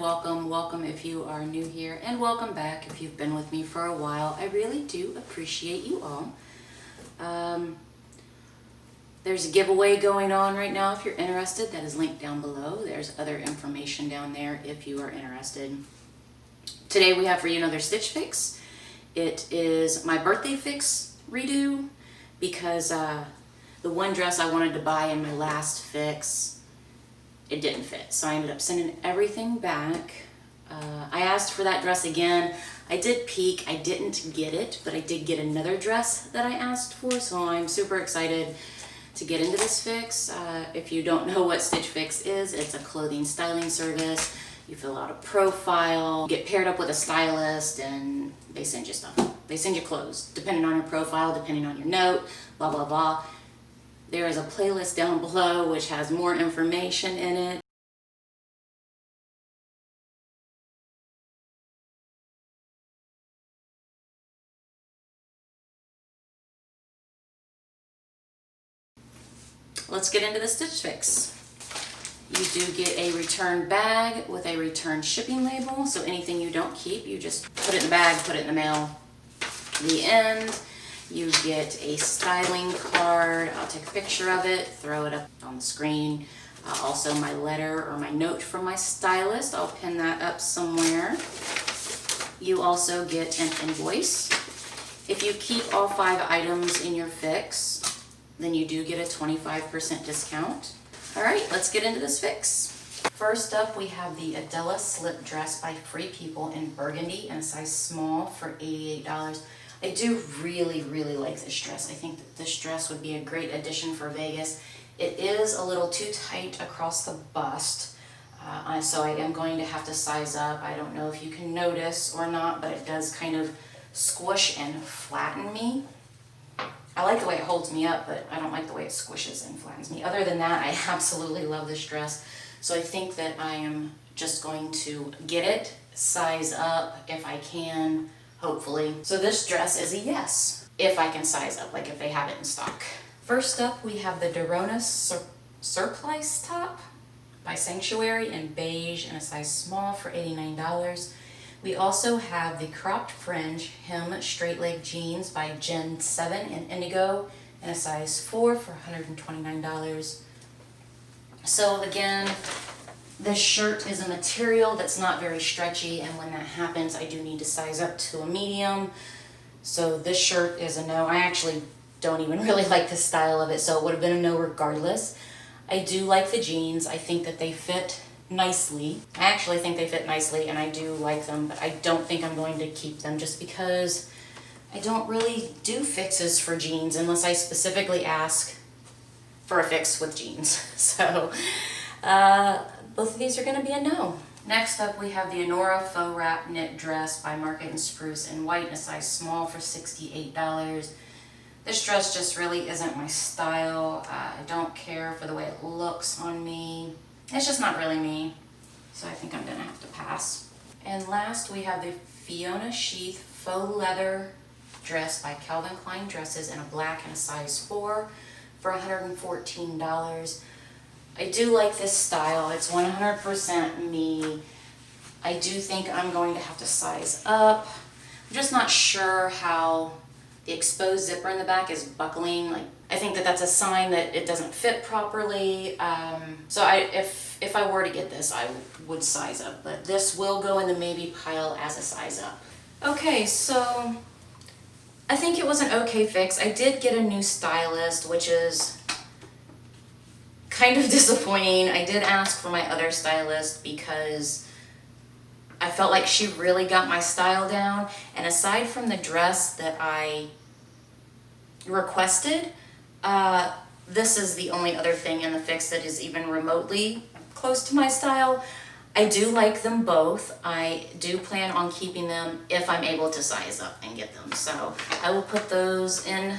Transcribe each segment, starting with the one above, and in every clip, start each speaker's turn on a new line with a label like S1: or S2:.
S1: welcome if you are new here, and welcome back if you've been with me for a while. I really do appreciate you all. There's a giveaway going on right now if you're interested. That is linked down below. There's other information down there if you are interested. Today we have for you another stitch fix. It is my birthday fix redo because the one dress I wanted to buy in my last fix, it didn't fit. So I ended up sending everything back. I asked for that dress again. I did peek, I didn't get it, but I did get another dress that I asked for. So I'm super excited to get into this fix. If you don't know what Stitch Fix is, it's a clothing styling service. You fill out a profile, get paired up with a stylist, and they send you stuff. They send you clothes, depending on your profile, depending on your note, blah, blah, blah. There is a playlist down below which has more information in it. Let's get into the stitch fix. You do get a return bag with a return shipping label. So anything you don't keep, you just put it in the bag, put it in the mail. The end. You get a styling card. I'll take a picture of it, throw it up on the screen. Also my letter or my note from my stylist. I'll pin that up somewhere. You also get an invoice. If you keep all 5 items in your fix, then you do get a 25% discount. All right, let's get into this fix. First up, we have the Adela slip dress by Free People in burgundy in a size small for $88. I do really like this dress. I think that this dress would be a great addition for Vegas. It is a little too tight across the bust, so I am going to have to size up. I don't know if you can notice or not, but it does kind of squish and flatten me. I like the way it holds me up, but I don't like the way it squishes and flattens me. Other than that, I absolutely love this dress. So I think that I am just going to get it, size up if I can, hopefully. So this dress is a yes, if I can size up, like if they have it in stock. First up, we have the Surplice top by Sanctuary in beige in a size small for $89. We also have the cropped fringe hem straight leg jeans by Gen 7 in indigo in a size 4 for $129. So again, this shirt is a material that's not very stretchy, and when that happens, I do need to size up to a medium. So this shirt is a no. I actually don't even really like the style of it, so it would have been a no regardless. I do like the jeans. I think that they fit nicely. I actually think they fit nicely and I do like them, but I don't think I'm going to keep them just because I don't really do fixes for jeans unless I specifically ask for a fix with jeans. So both of these are going to be a no. Next up, we have the Anora faux wrap knit dress by Market & Spruce in white in a size small for $68. This dress just really isn't my style. I don't care for the way it looks on me. It's just not really me, so I think I'm gonna have to pass. And last, we have the Fiona Sheath faux leather dress by Calvin Klein Dresses in a black and a size 4 for $114. I do like this style. It's 100% me. I do think I'm going to have to size up. I'm just not sure how the exposed zipper in the back is buckling. Like, I think that that's a sign that it doesn't fit properly. So if I were to get this, I would size up, but this will go in the maybe pile as a size up. Okay, so I think it was an okay fix. I did get a new stylist, which is kind of disappointing. I did ask for my other stylist because I felt like she really got my style down, and aside from the dress that I requested, this is the only other thing in the fix that is even remotely close to my style. I do like them both. I do plan on keeping them if I'm able to size up and get them. So I will put those in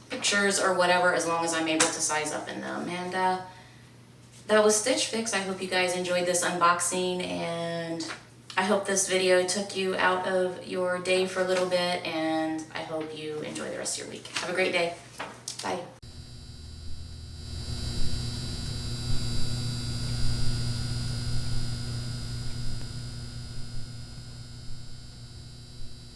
S1: pictures or whatever as long as I'm able to size up in them. And that was Stitch Fix. I hope you guys enjoyed this unboxing, and I hope this video took you out of your day for a little bit, and I hope you enjoy the rest of your week. Have a great day.